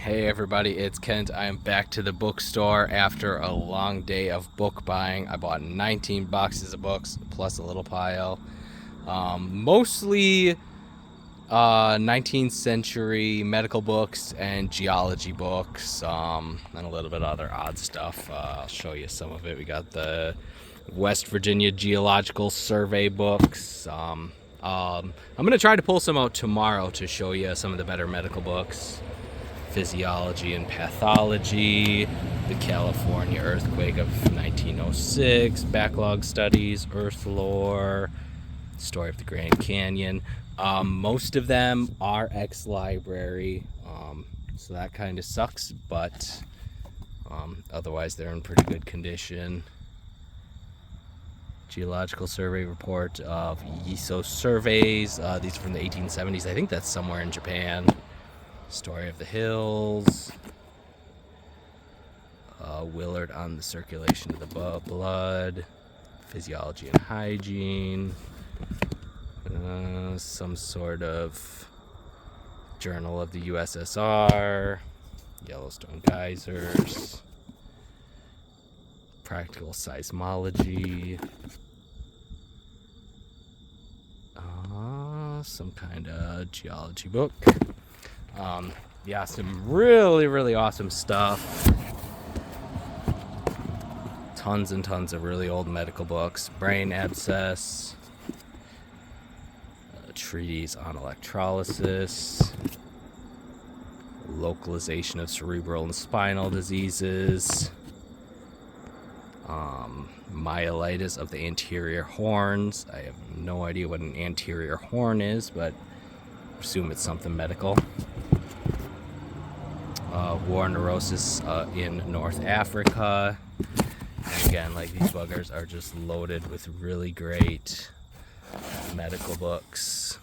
Hey everybody, it's Kent. I am back to the bookstore after a long day of book buying. I bought 19 boxes of books plus a little pile. Mostly 19th century medical books and geology books, and a little bit of other odd stuff. I'll show you some of it. We got the West Virginia Geological Survey books. I'm going to try to pull some out tomorrow to show you some of the better medical books. Physiology and Pathology, the California Earthquake of 1906, Backlog Studies, Earth Lore, Story of the Grand Canyon. Most of them are ex-library, so that kind of sucks, but otherwise they're in pretty good condition. Geological Survey Report of Yiso Surveys. These are from the 1870s. I think that's somewhere in Japan. Story of the Hills. Willard on the circulation of the blood. Physiology and Hygiene. Some sort of Journal of the USSR. Yellowstone Geysers. Practical Seismology. Some kind of geology book. Yeah, some really awesome stuff. Tons and tons of really old medical books. Brain abscess. Treatise on electrolysis. Localization of cerebral and spinal diseases. Myelitis of the anterior horns. I have no idea what an anterior horn is, but I assume it's something medical. War neurosis in North Africa. And again, like, these buggers are just loaded with really great medical books.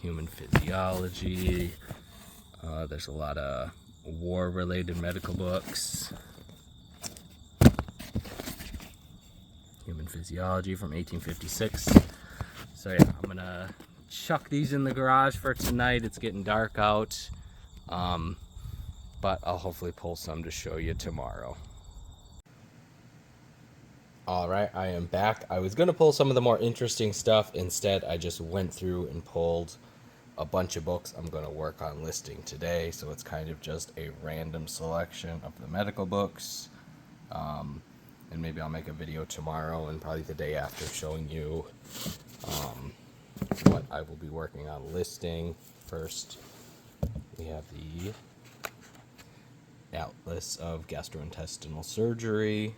Human physiology. There's a lot of war-related medical books. Human physiology from 1856. So yeah, I'm gonna chuck these in the garage for tonight. It's getting dark out. But I'll hopefully pull some to show you tomorrow. Alright, I am back. I was going to pull some of the more interesting stuff. Instead, I just went through and pulled a bunch of books I'm going to work on listing today. So it's kind of just a random selection of the medical books. And maybe I'll make a video tomorrow and probably the day after showing you what I will be working on listing. First, we have the Atlas of Gastrointestinal Surgery.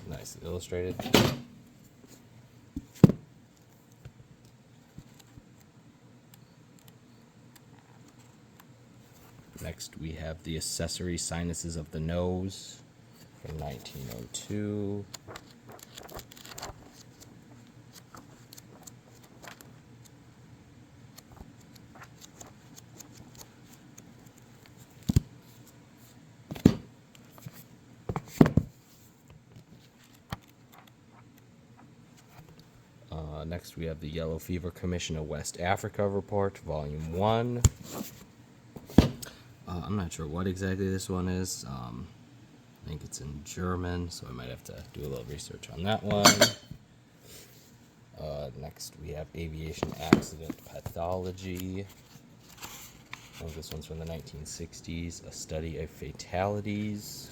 Nice illustrated. Next, we have the Accessory Sinuses of the Nose from 1902. Next, we have the Yellow Fever Commission of West Africa Report, Volume 1. I'm not sure what exactly this one is. I think it's in German, so I might have to do a little research on that one. Next, we have Aviation Accident Pathology. I think this one's from the 1960s, A Study of Fatalities.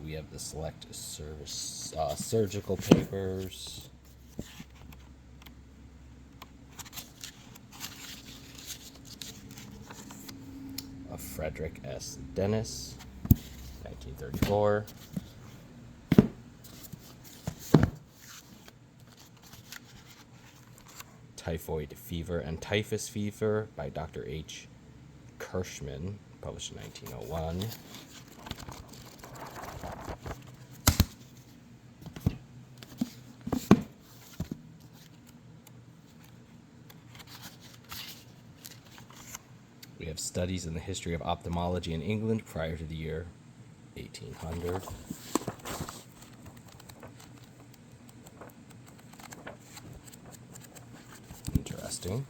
We have the Select Service Surgical Papers. Frederick S. Dennis, 1934. Typhoid Fever and Typhus Fever by Dr. H. Kirschman, published in 1901. We have Studies in the History of Ophthalmology in England prior to the year 1800. interesting.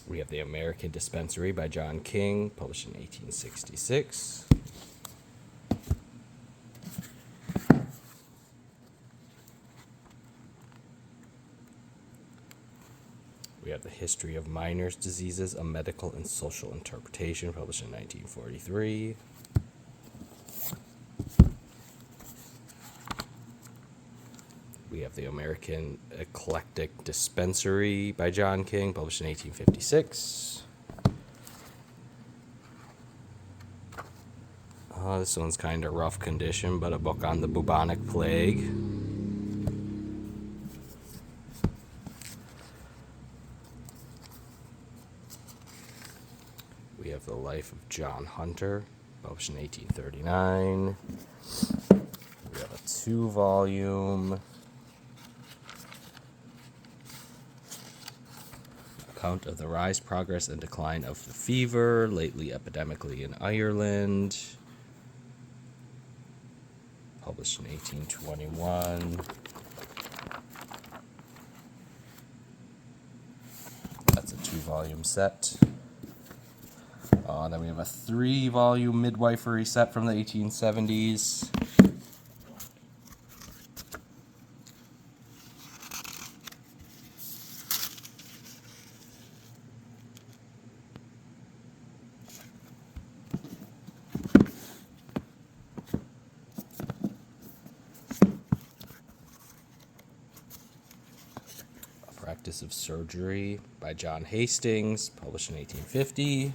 We have The American Dispensary by John King, published in 1866. We have The History of Miners' Diseases, A Medical and Social Interpretation, published in 1943. We have The American Eclectic Dispensary by John King, published in 1856. This one's kind of rough condition, but a book on the bubonic plague. We have The Life of John Hunter, published in 1839. We have a 2-volume account of the rise, progress, and decline of the fever, lately epidemically in Ireland, published in 1821. That's a 2-volume set. Then we have a 3-volume midwifery set from the 1870s. A Practice of Surgery by John Hastings, published in 1850.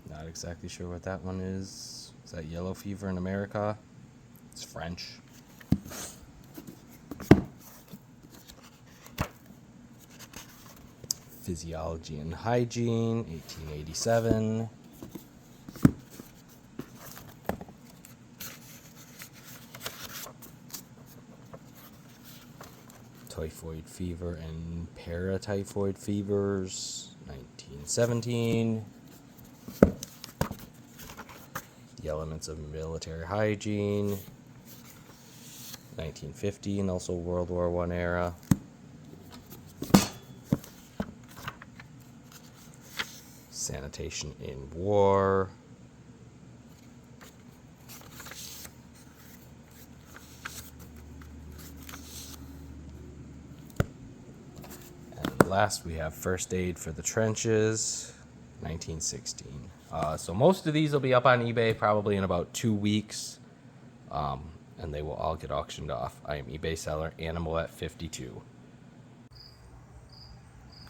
Not exactly sure what that one is. Is that yellow fever in America? It's French. Physiology and Hygiene, 1887. Typhoid fever and paratyphoid fevers, 1917. The Elements of Military Hygiene, 1950, and also World War I era. Sanitation in War. And last we have First Aid for the Trenches, 1916. So most of these will be up on eBay probably in about 2 weeks, and they will all get auctioned off. I am eBay seller Animal at 52.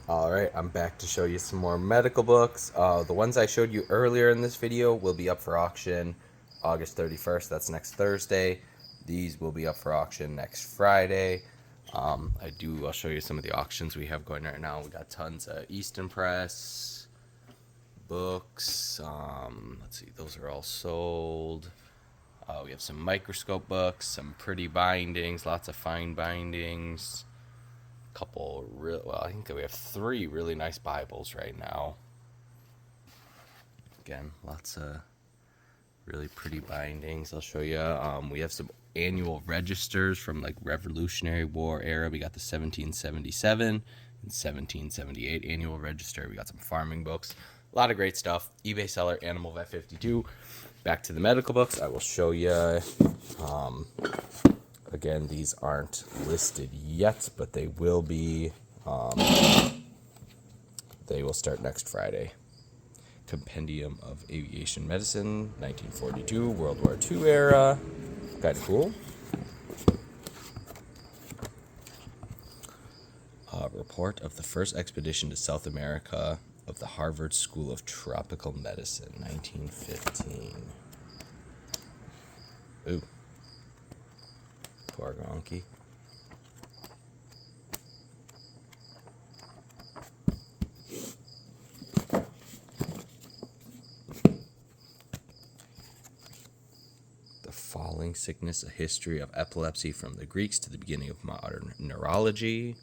All right, I'm back to show you some more medical books. The ones I showed you earlier in this video will be up for auction August 31st. That's next Thursday. These will be up for auction next Friday. I'll show you some of the auctions we have going right now. We got tons of Easton Press books. Let's see, those are all sold. We have some microscope books, some pretty bindings, lots of fine bindings. I think that we have 3 really nice Bibles right now. Again, lots of really pretty bindings. I'll show you. We have some annual registers from like Revolutionary War era. We got the 1777 and 1778 annual register. We got some farming books. A lot of great stuff. eBay seller Animal Vet 52. Back to the medical books. I will show you. Again, these aren't listed yet, but they will be. They will start next Friday. Compendium of Aviation Medicine, 1942, World War II era. Kind of cool. Report of the first expedition to South America of the Harvard School of Tropical Medicine, 1915. Ooh. Poor Gonky. sickness, a history of epilepsy from the Greeks to the beginning of modern neurology.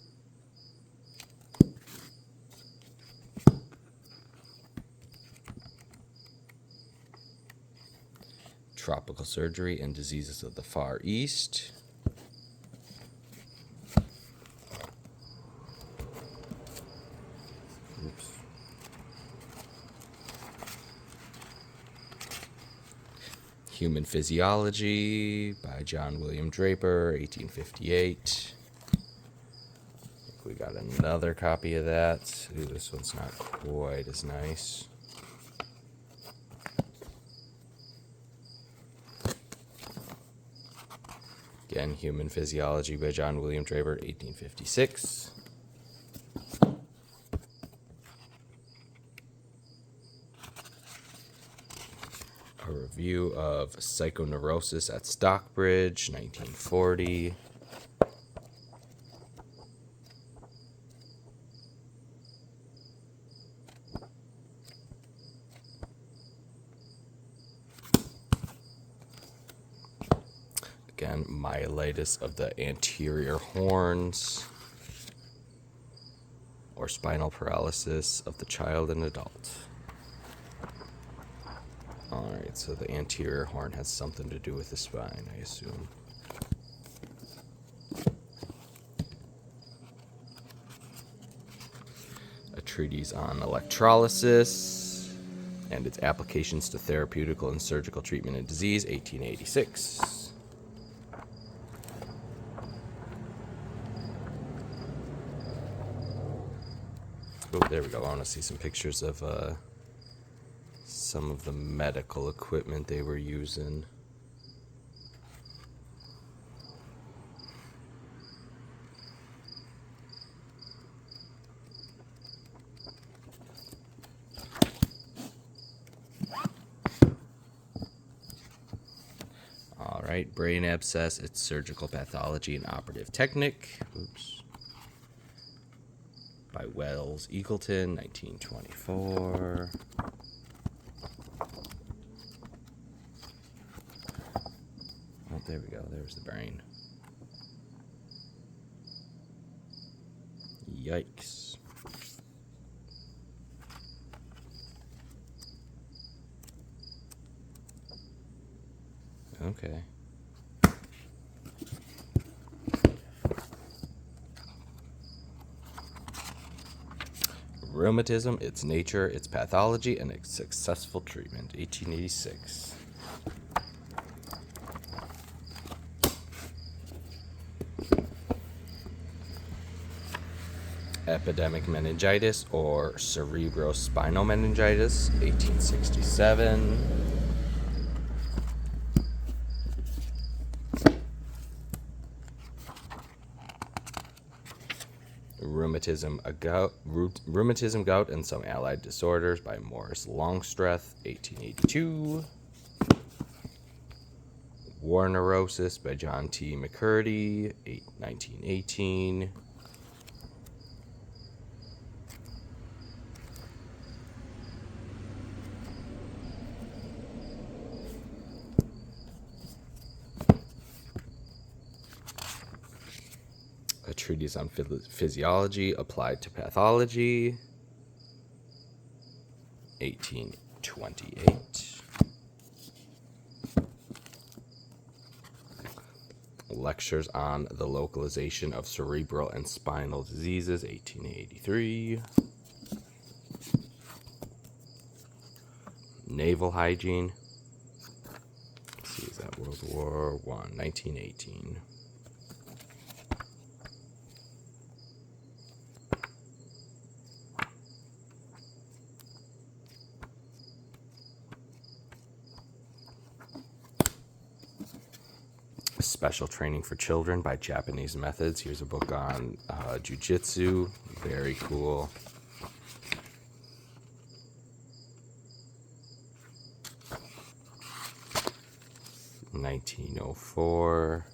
Tropical surgery and diseases of the Far East. Oops. Human Physiology by John William Draper, 1858. I think we got another copy of that. Ooh, this one's not quite as nice. Again, Human Physiology by John William Draper, 1856. A review of psychoneurosis at Stockbridge, 1940. Again, myelitis of the anterior horns, or spinal paralysis of the child and adult. Alright, so the anterior horn has something to do with the spine, I assume. A treatise on electrolysis and its applications to therapeutical and surgical treatment of disease, 1886. Oh, there we go. I want to see some pictures of some of the medical equipment they were using. All right, brain abscess, its surgical pathology and operative technique. Oops. By Wells Eagleton, 1924. Oh, there we go. There's the brain. Yikes. Okay. Rheumatism, its nature, its pathology, and its successful treatment, 1886. Epidemic meningitis or cerebrospinal meningitis, 1867. Rheumatism, gout, and some allied disorders by Morris Longstreth, 1882. War neurosis by John T. McCurdy, 1918. A treatise on physiology applied to pathology, 1828. Lectures on the localization of cerebral and spinal diseases, 1883. Naval hygiene. Let's see, is that World War I, 1918. Special Training for Children by Japanese Methods. Here's a book on jiu-jitsu. Very cool. (1904).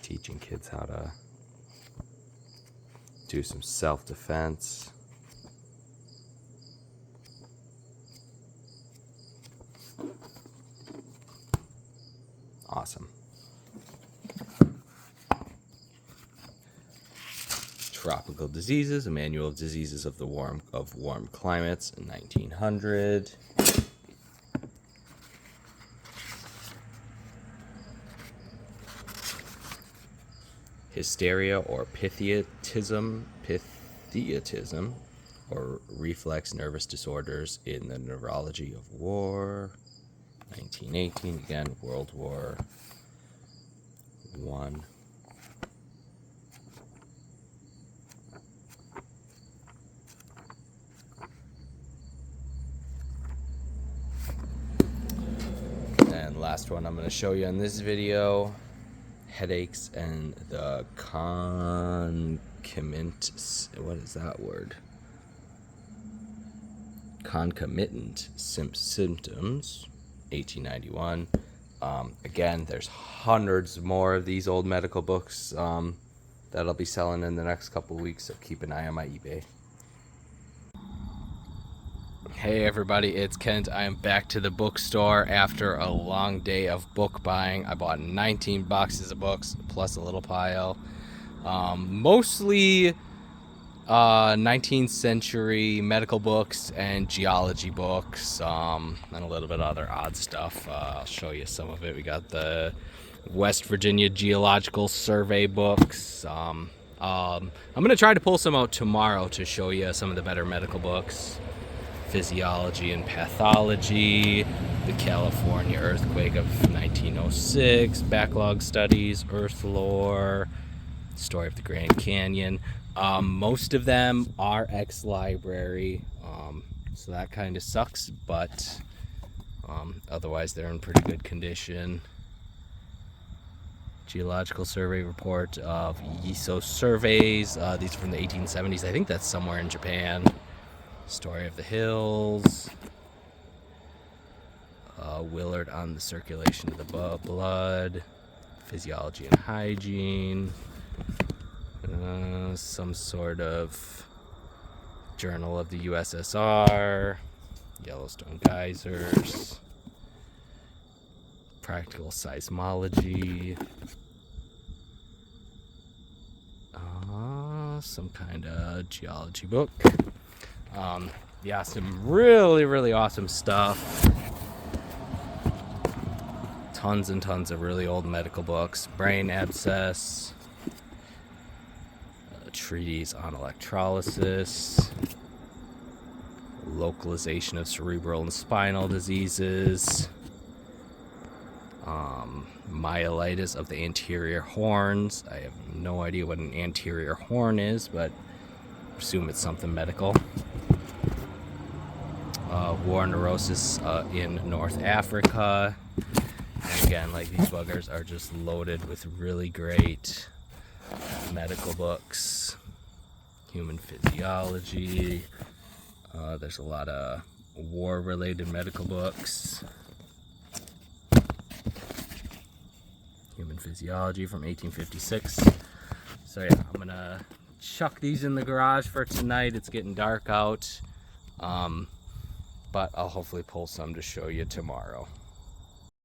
Teaching kids how to do some self-defense. Awesome. Tropical Diseases, a manual of diseases of warm climates in 1900. Hysteria or pithyitism, or reflex nervous disorders in the neurology of war. 1918, again, World War I. And last one I'm going to show you in this video, headaches and the concomitant, what is that word? Concomitant symptoms, 1891. Again, there's hundreds more of these old medical books that I'll be selling in the next couple weeks, so keep an eye on my eBay. Hey everybody, it's Kent. I am back to the bookstore after a long day of book buying. I bought 19 boxes of books plus a little pile. Mostly 19th century medical books and geology books, and a little bit of other odd stuff. I'll show you some of it. We got the West Virginia Geological Survey books. I'm going to try to pull some out tomorrow to show you some of the better medical books. Physiology and Pathology, the California Earthquake of 1906, Backlog Studies, Earth Lore, Story of the Grand Canyon. Most of them are ex-library, so that kind of sucks, but otherwise they're in pretty good condition. Geological Survey Report of Yiso Surveys. These are from the 1870s. I think that's somewhere in Japan. Story of the Hills. Willard on the circulation of the blood. Physiology and Hygiene. Some sort of Journal of the USSR. Yellowstone Geysers. Practical Seismology. Some kind of geology book. Yeah, some really awesome stuff. Tons and tons of really old medical books. Brain abscess. A treatise on electrolysis. Localization of cerebral and spinal diseases. Myelitis of the anterior horns. I have no idea what an anterior horn is, but I assume it's something medical. War neurosis in North Africa. And again, like, these buggers are just loaded with really great medical books. Human physiology. There's a lot of war-related medical books. Human physiology from 1856. So yeah, I'm gonna chuck these in the garage for tonight. It's getting dark out. But I'll hopefully pull some to show you tomorrow.